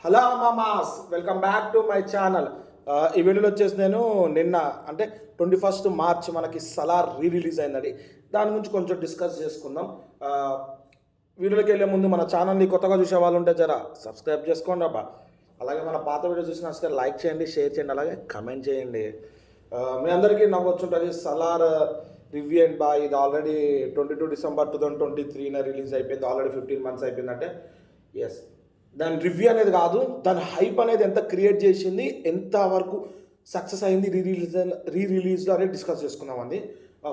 Hello మామాస్, welcome back to my channel. ఈ వీడియోలో వచ్చేసి నేను నిన్న అంటే 21 మార్చ్ మనకి సలార్ రిలీజ్ అయిందండి. దాని గురించి కొంచెం డిస్కస్ చేసుకుందాం. వీడియోలోకి వెళ్ళే ముందు మన ఛానల్ని కొత్తగా చూసే వాళ్ళు ఉంటే జరా సబ్స్క్రైబ్ చేసుకోండి అబ్బా. అలాగే మన పాత వీడియో చూసిన వస్తే లైక్ చేయండి, షేర్ చేయండి, అలాగే కమెంట్ చేయండి. మీ అందరికీ నవ్వొచ్చుంటుంది. సలార్ రివ్యూ అండ్ బా ఇది ఆల్రెడీ 22 డిసెంబర్ 2023 రిలీజ్ అయిపోయింది. ఆల్రెడీ 15 months అయిపోయిందంటే ఎస్, దాని రివ్యూ అనేది కాదు, దాని హైప్ అనేది ఎంత క్రియేట్ చేసింది, ఎంత వరకు సక్సెస్ అయింది రీరిలీజ్లో అనేది డిస్కస్ చేసుకుందామండి.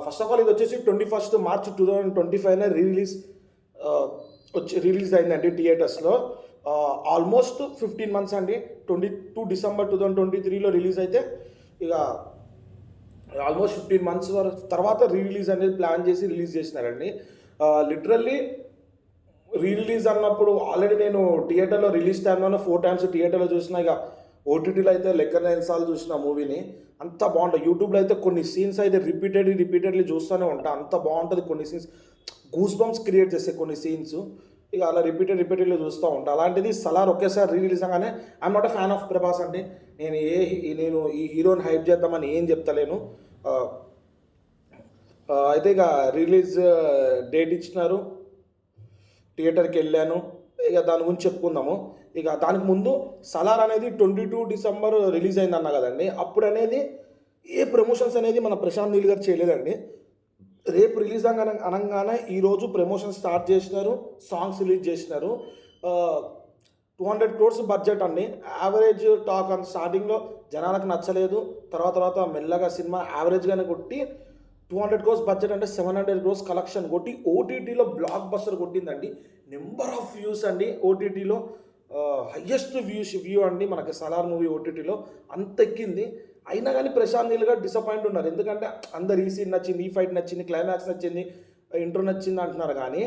ఫస్ట్ ఆఫ్ ఆల్ ఇది వచ్చేసి 21 మార్చ్ 2025 రిలీజ్ అయిందండి థియేటర్స్లో. ఆల్మోస్ట్ 15 months అండి. 22 డిసెంబర్ 2023 రిలీజ్ అయితే ఇక ఆల్మోస్ట్ 15 months వరకు తర్వాత రిలీజ్ అనేది ప్లాన్ చేసి రిలీజ్ చేసినారండి. లిటరల్లీ రిలీజ్ అన్నప్పుడు ఆల్రెడీ నేను థియేటర్లో రిలీజ్ టైంలోనే 4 times థియేటర్లో చూసిన, ఇక ఓటీటీలో అయితే లెక్కలేని సార్లు చూసిన మూవీని. అంత బాగుంటుంది. యూట్యూబ్లో అయితే కొన్ని సీన్స్ అయితే రిపీటెడ్లీ చూస్తూనే ఉంటా. అంత బాగుంటుంది. కొన్ని సీన్స్ గూస్ బంప్స్ క్రియేట్ చేసే కొన్ని సీన్స్ ఇక అలా రిపీటెడ్లీ చూస్తూ ఉంటా. అలాంటిది సలార్ ఒకేసారి రిలీజ్ అవగానే I'm not a fan of Prabhas అండి. నేను ఈ హీరోని హైప్ చేద్దామని ఏం చెప్తలేను. అయితే ఇక రిలీజ్ డేట్ ఇచ్చినారు, థియేటర్కి వెళ్ళాను. ఇక దాని గురించి చెప్పుకుందాము. ఇక దానికి ముందు సలార్ అనేది 22 డిసెంబర్ రిలీజ్ అయింది అన్నా కదండి. అప్పుడు అనేది ఏ ప్రమోషన్స్ అనేది మన ప్రశాంత్ నీల్ గారు చేయలేదండి. రేపు రిలీజ్ అనగానే ఈరోజు ప్రమోషన్ స్టార్ట్ చేసినారు, సాంగ్స్ రిలీజ్ చేసినారు. 200 crores బడ్జెట్ అండి. యావరేజ్ టాక్ అని స్టార్టింగ్లో జనాలకు నచ్చలేదు. తర్వాత మెల్లగా సినిమా యావరేజ్గానే కొట్టి 200 crores బడ్జెట్ అంటే 700 crores కలెక్షన్ కొట్టి ఓటీటీలో బ్లాక్ బస్టర్ కొట్టిందండి. నెంబర్ ఆఫ్ వ్యూస్ అండి. ఓటీటీలో హయ్యెస్ట్ వ్యూ అండి మనకి సలార్ మూవీ ఓటీటీలో అంత ఎక్కింది. అయినా కానీ ప్రశాంత్ నీల్ గారు డిసప్పాయింట్ ఉన్నారు. ఎందుకంటే అందరు ఈ సీన్ నచ్చింది, ఈ ఫైట్ నచ్చింది, క్లైమాక్స్ నచ్చింది, ఇంట్రో నచ్చింది అంటున్నారు. కానీ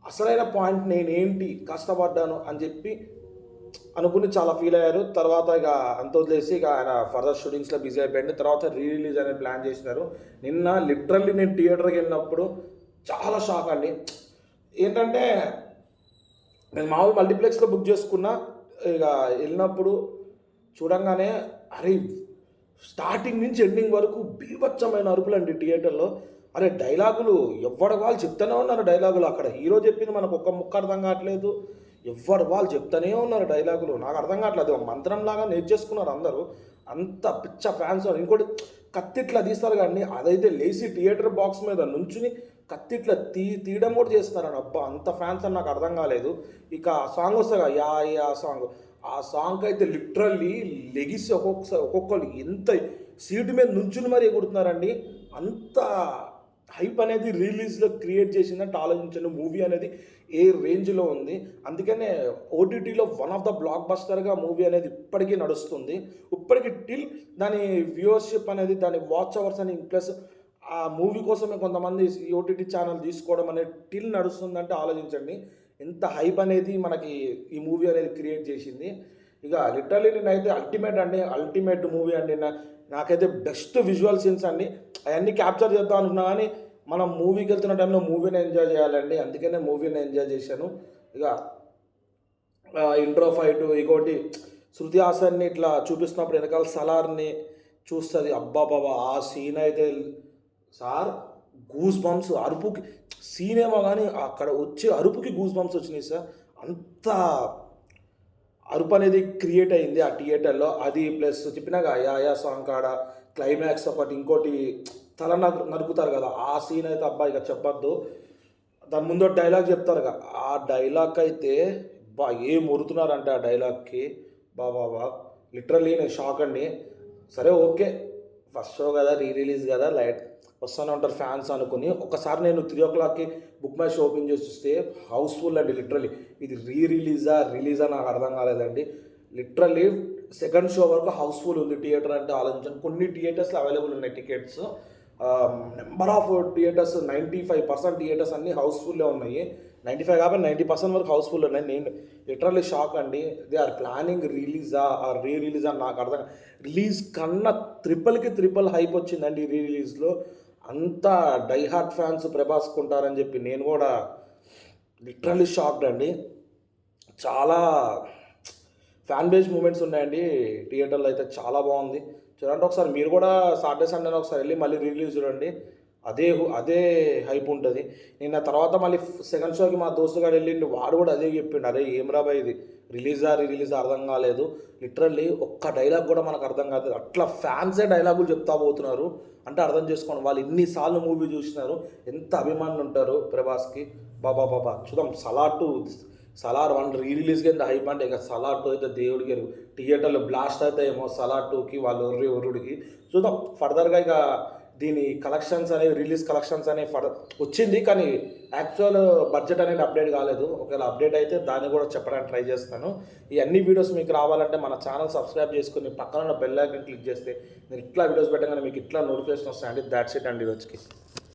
అసలైన పాయింట్ నేనేంటి కష్టపడ్డాను అని చెప్పి అనుకుని చాలా ఫీల్ అయ్యారు. తర్వాత ఇక అంత వదిలేసి ఇక ఆయన ఫర్దర్ షూటింగ్స్లో బిజీ అయిపోయింది. తర్వాత రిలీజ్ అనేది ప్లాన్ చేసినారు. నిన్న లిటరల్లీ నేను థియేటర్కి వెళ్ళినప్పుడు చాలా షాక్ అండి. ఏంటంటే నేను మామూలు మల్టీప్లెక్స్లో బుక్ చేసుకున్నా. ఇక వెళ్ళినప్పుడు చూడంగానే అరే స్టార్టింగ్ నుంచి ఎండింగ్ వరకు బీభత్సమైన అరుపులు అండి థియేటర్లో. అరే డైలాగులు ఎవడ వాళ్ళు చెప్తూనే ఉన్నారు. డైలాగులు అక్కడ హీరో చెప్పింది మనకు ఒక్క ముక్క అర్థం కావట్లేదు. ఎవరు వాళ్ళు చెప్తూనే ఉన్నారు డైలాగులు. నాకు అర్థం కావట్లేదు. మంత్రంలాగా నేర్చేసుకున్నారు అందరూ. అంత పిచ్చ ఫ్యాన్స్. ఇంకోటి కత్తిట్లా తీస్తారు కానీ అదైతే లేచి థియేటర్ బాక్స్ మీద నుంచుని కత్తిట్లా తీయడం కూడా చేస్తున్నారని. అబ్బా అంత ఫ్యాన్స్ అని నాకు అర్థం కాలేదు. ఇక ఆ సాంగ్ వస్తుంది యా సాంగ్, ఆ సాంగ్ అయితే లిటరల్లీ లెగిసి ఒక్కొక్కరు ఎంత సీటు మీద నుంచుని మరీ ఎగురుతున్నారండి. అంత హైప్ అనేది రిలీజ్లో క్రియేట్ చేసిందంటే ఆలోచించండి. మూవీ అనేది ఏ రేంజ్లో ఉంది. అందుకనే ఓటీటీలో వన్ ఆఫ్ ద బ్లాక్ బస్టర్గా మూవీ అనేది ఇప్పటికీ నడుస్తుంది. ఇప్పటికీ టిల్ దాని వ్యూవర్షిప్ అనేది, దాని వాచ్ అవర్స్ అని, ప్లస్ ఆ మూవీ కోసమే కొంతమంది ఓటీటీ ఛానల్ తీసుకోవడం అనేది టిల్ నడుస్తుందంటే ఆలోచించండి ఎంత హైప్ అనేది మనకి ఈ మూవీ అనేది క్రియేట్ చేసింది. ఇక లిటరల్లీ నేనైతే అల్టిమేట్ మూవీ అండి. నాకైతే బెస్ట్ విజువల్ సీన్స్ అండి. అవన్నీ క్యాప్చర్ చేద్దాం అనుకున్నా కానీ మనం మూవీకి వెళ్తున్న టైంలో మూవీని ఎంజాయ్ చేయాలండి. అందుకనే మూవీని ఎంజాయ్ చేశాను. ఇక ఇంట్రో ఫైట్, ఇంకోటి శృతి హాసన్ని ఇట్లా చూపిస్తున్నప్పుడు వెనకాల సలార్ని చూస్తుంది. అబ్బా బాబా ఆ సీన్ అయితే సార్ గూస్ బంప్స్. అరుపుకి సీన్ ఏమో కానీ అక్కడ వచ్చే అరుపుకి గూస్ బంప్స్ వచ్చినాయి సార్. అంత అరుపు అనేది క్రియేట్ అయింది ఆ థియేటర్లో. అది ప్లస్ చెప్పినాగా యా సాంగ్ కాడ క్లైమాక్స్ ఒకటి, ఇంకోటి తల నరుకుతారు కదా ఆ సీన్ అయితే అబ్బా ఇక చెప్పొద్దు. దాని ముందు డైలాగ్ చెప్తారు కదా, ఆ డైలాగ్ అయితే బా ఏం మురుతున్నారంటే ఆ డైలాగ్కి బాబా లిటరల్లీ నేను షాక్ అండి. సరే ఓకే, ఫస్ట్ షో కదా, రిలీజ్ కదా, లైట్ వస్తూనే ఉంటారు ఫ్యాన్స్ అనుకుని ఒకసారి నేను 3 o'clockకి బుక్ మై షో ఓపెన్ చేసి చూస్తే హౌస్ఫుల్ అండి. లిటరల్లీ ఇది రిలీజా నాకు అర్థం కాలేదండి. లిటరల్లీ సెకండ్ షో వరకు హౌస్ఫుల్ ఉంది థియేటర్ అంటే ఆలోచించండి. కొన్ని థియేటర్స్లో అవైలబుల్ ఉన్నాయి tickets. Number of theatres 95% theatres అన్నీ హౌస్ఫుల్లే ఉన్నాయి. 95 కాబట్టి 90% వరకు హౌస్ఫుల్ ఉన్నాయి. నేను లిటరల్లీ షాక్ అండి. దే ఆర్ ప్లానింగ్ రిలీజా ఆర్ రిలీజా నాకు అర్థం. రిలీజ్ కన్నా ట్రిపుల్ హైప్ వచ్చిందండి రిలీజ్లో. అంతా డైహార్ట్ ఫ్యాన్స్ ప్రభాస్ కొంటారని చెప్పి నేను కూడా లిటరల్లీ షాక్డ్ అండి. చాలా ఫ్యాన్ బేస్ మూమెంట్స్ ఉన్నాయండి థియేటర్లో అయితే చాలా బాగుంది. చూడండి ఒకసారి మీరు కూడా సాటర్డే సండేనే ఒకసారి వెళ్ళి మళ్ళీ రిలీజ్ చూడండి. అదే హైప్ ఉంటుంది. నిన్న తర్వాత మళ్ళీ సెకండ్ షోకి మా దోస్తుగాడు వెళ్ళిండు, వాడు కూడా అదే చెప్పిండు, అరే ఏం రాబాయ్ ఇది రిలీజా అర్థం కాలేదు. లిటరల్లీ ఒక్క డైలాగ్ కూడా మనకు అర్థం కాలేదు. అట్లా ఫ్యాన్సే డైలాగులు చెప్తా పోతున్నారు అంటే అర్థం చేసుకోండి, వాళ్ళు ఎన్నిసార్లు మూవీ చూసినారు, ఎంత అభిమానులు ఉంటారు ప్రభాస్కి. బాబా చూద్దాం. సలార్ 1 రిలీజ్గా ఎంత హైప్ అంటే, ఇక సలార్ 2 అయితే దేవుడికి థియేటర్లో బ్లాస్ట్ అయితే ఏమో సలార్ 2కి వాళ్ళు ఒర్రుడికి. చూద్దాం ఫర్దర్గా. ఇక దీని కలెక్షన్స్ అనేవి, రిలీజ్ కలెక్షన్స్ అనేవి వచ్చింది, కానీ యాక్చువల్ బడ్జెట్ అనేది అప్డేట్ కాలేదు. ఒకవేళ అప్డేట్ అయితే దాన్ని కూడా చెప్పడానికి ట్రై చేస్తాను. ఈ అన్ని వీడియోస్ మీకు రావాలంటే మన ఛానల్ సబ్స్క్రైబ్ చేసుకుని పక్కన ఉన్న బెల్ ఐకాన్ క్లిక్ చేస్తే నేను ఇట్లా వీడియోస్ పెట్టగానే మీకు ఇట్లా నోటిఫికేషన్ వస్తాయండి. దాట్స్ ఇట్ అండి రోజుకి.